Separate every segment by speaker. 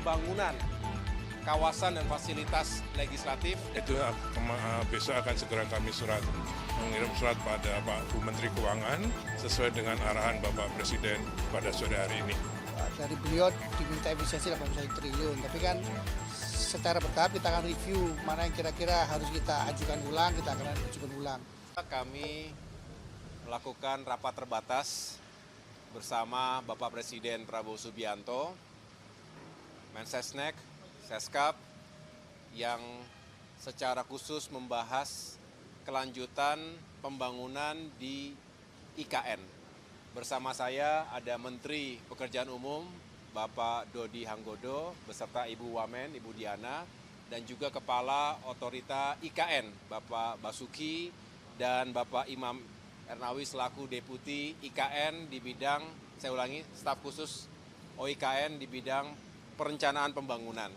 Speaker 1: pembangunan kawasan dan fasilitas legislatif.
Speaker 2: Itu besok akan segera kami mengirim surat pada Pak Bu Menteri Keuangan sesuai dengan arahan Bapak Presiden pada sore hari ini.
Speaker 3: Dari beliau diminta efisiensi 81 triliun, tapi kan secara bertahap kita akan review mana yang kira-kira harus kita ajukan ulang, kita akan ajukan ulang.
Speaker 1: Kami melakukan rapat terbatas bersama Bapak Presiden Prabowo Subianto, Mensesnek, Seskap, yang secara khusus membahas kelanjutan pembangunan di IKN. Bersama saya ada Menteri Pekerjaan Umum, Bapak Dodi Hanggodo, beserta Ibu Wamen, Ibu Diana, dan juga Kepala Otorita IKN, Bapak Basuki, dan Bapak Imam Ernawi selaku Deputi IKN di bidang, saya ulangi, staf khusus OIKN di bidang perencanaan pembangunan.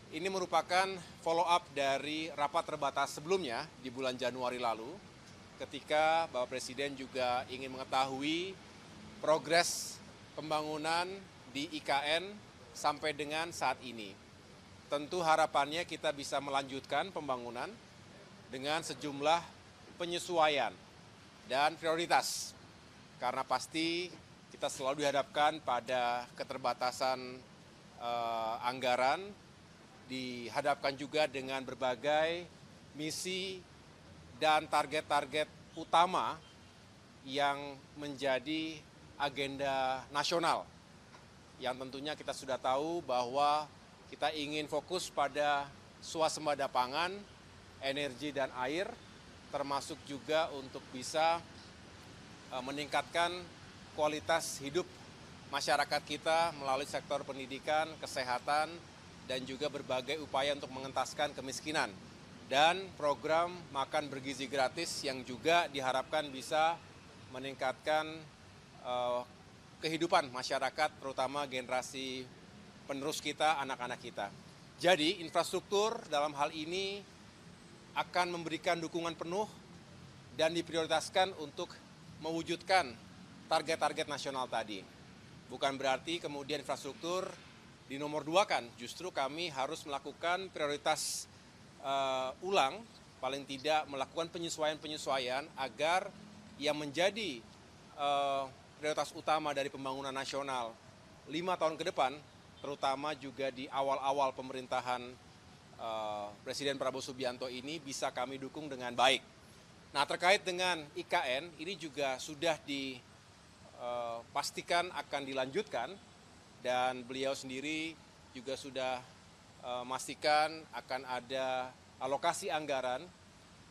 Speaker 1: Ini merupakan follow up dari rapat terbatas sebelumnya di bulan Januari lalu, ketika Bapak Presiden juga ingin mengetahui progres pembangunan di IKN sampai dengan saat ini. Tentu harapannya kita bisa melanjutkan pembangunan dengan sejumlah penyesuaian dan prioritas. Karena pasti kita selalu dihadapkan pada keterbatasan anggaran, dihadapkan juga dengan berbagai misi dan target-target utama yang menjadi agenda nasional. Yang tentunya kita sudah tahu bahwa kita ingin fokus pada swasembada pangan, energi dan air, termasuk juga untuk bisa meningkatkan kualitas hidup masyarakat kita melalui sektor pendidikan, kesehatan, dan juga berbagai upaya untuk mengentaskan kemiskinan. Dan program makan bergizi gratis yang juga diharapkan bisa meningkatkan kehidupan masyarakat, terutama generasi penerus kita, anak-anak kita. Jadi infrastruktur dalam hal ini akan memberikan dukungan penuh dan diprioritaskan untuk mewujudkan target-target nasional tadi. Bukan berarti kemudian infrastruktur dinomor duakan, justru kami harus melakukan prioritas ulang, paling tidak melakukan penyesuaian-penyesuaian agar yang menjadi prioritas utama dari pembangunan nasional 5 tahun ke depan, terutama juga di awal-awal pemerintahan Presiden Prabowo Subianto ini bisa kami dukung dengan baik. Nah, terkait dengan IKN, ini juga sudah dipastikan akan dilanjutkan dan beliau sendiri juga sudah memastikan akan ada alokasi anggaran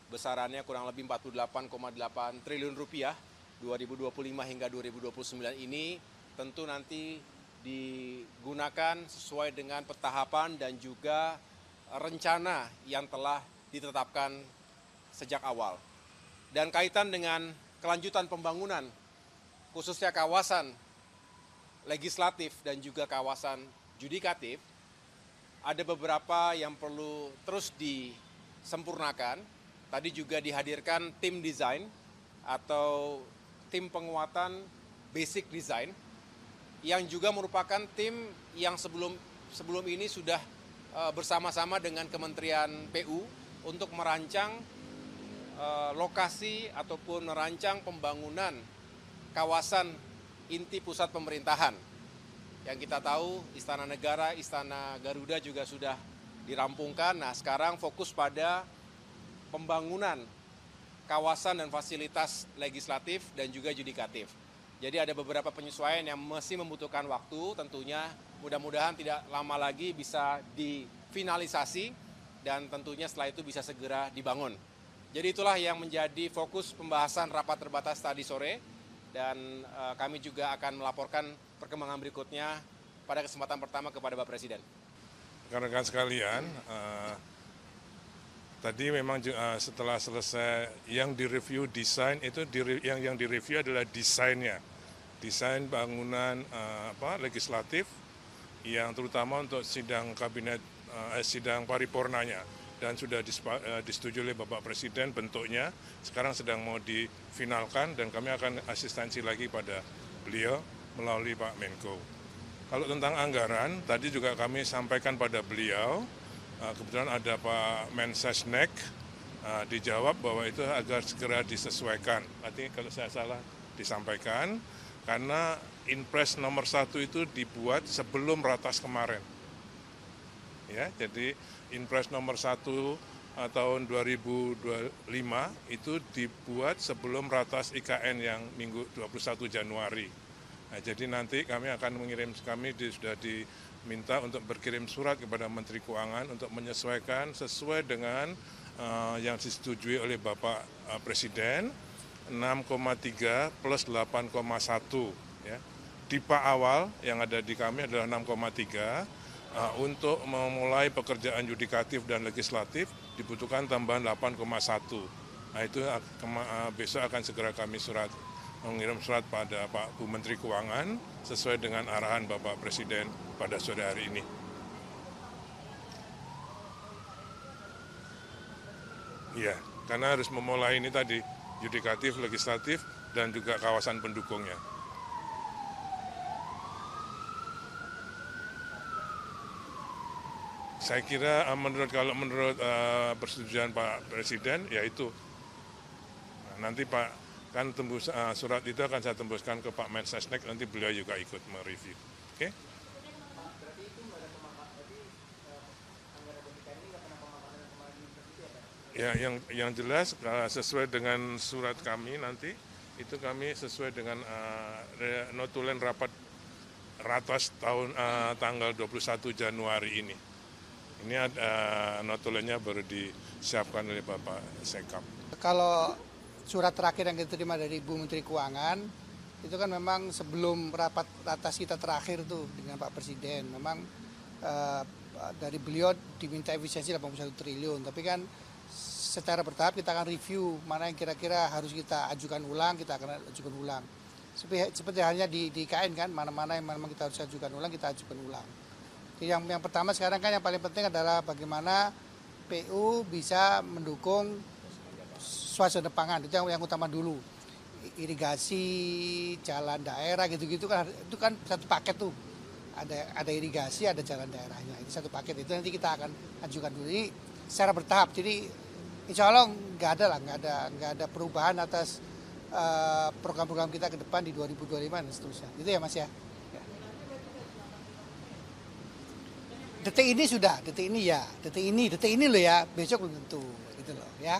Speaker 1: besarannya kurang lebih 48,8 triliun rupiah 2025 hingga 2029 ini tentu nanti digunakan sesuai dengan petahapan dan juga rencana yang telah ditetapkan sejak awal. Dan kaitan dengan kelanjutan pembangunan, khususnya kawasan legislatif dan juga kawasan judikatif, ada beberapa yang perlu terus disempurnakan. Tadi juga dihadirkan tim desain atau tim penguatan basic design, yang juga merupakan tim yang sebelum ini sudah bersama-sama dengan Kementerian PU untuk merancang lokasi ataupun merancang pembangunan kawasan inti pusat pemerintahan. Yang kita tahu Istana Negara, Istana Garuda juga sudah dirampungkan. Nah, sekarang fokus pada pembangunan kawasan dan fasilitas legislatif dan juga judikatif. Jadi ada beberapa penyesuaian yang masih membutuhkan waktu, tentunya mudah-mudahan tidak lama lagi bisa difinalisasi dan tentunya setelah itu bisa segera dibangun. Jadi itulah yang menjadi fokus pembahasan rapat terbatas tadi sore dan kami juga akan melaporkan perkembangan berikutnya pada kesempatan pertama kepada Bapak Presiden.
Speaker 2: Rekan-rekan sekalian, tadi memang setelah selesai yang direview desain itu yang direview adalah desainnya, desain bangunan legislatif yang terutama untuk sidang kabinet, sidang paripurnanya dan sudah disetujui oleh Bapak Presiden bentuknya, sekarang sedang mau difinalkan dan kami akan asistensi lagi pada beliau melalui Pak Menko. Kalau tentang anggaran, tadi juga kami sampaikan pada beliau, kebetulan ada Pak Mensesnek, dijawab bahwa itu agar segera disesuaikan. Artinya kalau saya salah disampaikan, karena Inpres nomor 1 itu dibuat sebelum Ratas kemarin. Ya, jadi Inpres nomor 1 tahun 2025 itu dibuat sebelum Ratas IKN yang minggu 21 Januari. Nah, jadi nanti kami akan sudah diminta untuk berkirim surat kepada Menteri Keuangan untuk menyesuaikan sesuai dengan yang disetujui oleh Bapak Presiden, 6,3 plus 8,1 ya. Tipe awal yang ada di kami adalah 6,3. Untuk memulai pekerjaan yudikatif dan legislatif dibutuhkan tambahan 8,1. Nah, itu besok akan segera kami mengirim surat pada Pak Bu Menteri Keuangan sesuai dengan arahan Bapak Presiden pada sore hari ini. Iya, karena harus memulai ini tadi, yudikatif, legislatif, dan juga kawasan pendukungnya. Saya kira kalau menurut persetujuan Pak Presiden, yaitu nanti Pak kan surat itu akan saya tembuskan ke Pak Mensesnek, nanti beliau juga ikut mereview. Oke? Ya, yang jelas sesuai dengan surat kami nanti itu kami sesuai dengan notulen rapat Ratas tanggal 21 Januari ini. Ini notulennya baru disiapkan oleh Bapak Sekap.
Speaker 3: Kalau surat terakhir yang kita terima dari Bu Menteri Keuangan, itu kan memang sebelum rapat Ratas kita terakhir tuh dengan Pak Presiden, memang dari beliau diminta efisiensi 81 triliun, tapi kan secara bertahap kita akan review mana yang kira-kira harus kita ajukan ulang, kita akan ajukan ulang. Seperti halnya di IKN kan, mana-mana yang memang kita harus ajukan ulang, kita ajukan ulang. Yang pertama sekarang kan yang paling penting adalah bagaimana PU bisa mendukung suasana pangan, itu yang utama dulu. Irigasi, jalan daerah gitu-gitu kan, itu kan satu paket tuh. Ada irigasi, ada jalan daerahnya, itu satu paket, itu nanti kita akan ajukan dulu. Jadi secara bertahap, jadi insya Allah nggak ada perubahan atas program-program kita ke depan di 2025 dan seterusnya. Itu ya Mas ya. Detik ini sudah, detik ini loh ya, besok belum tentu gitu loh ya.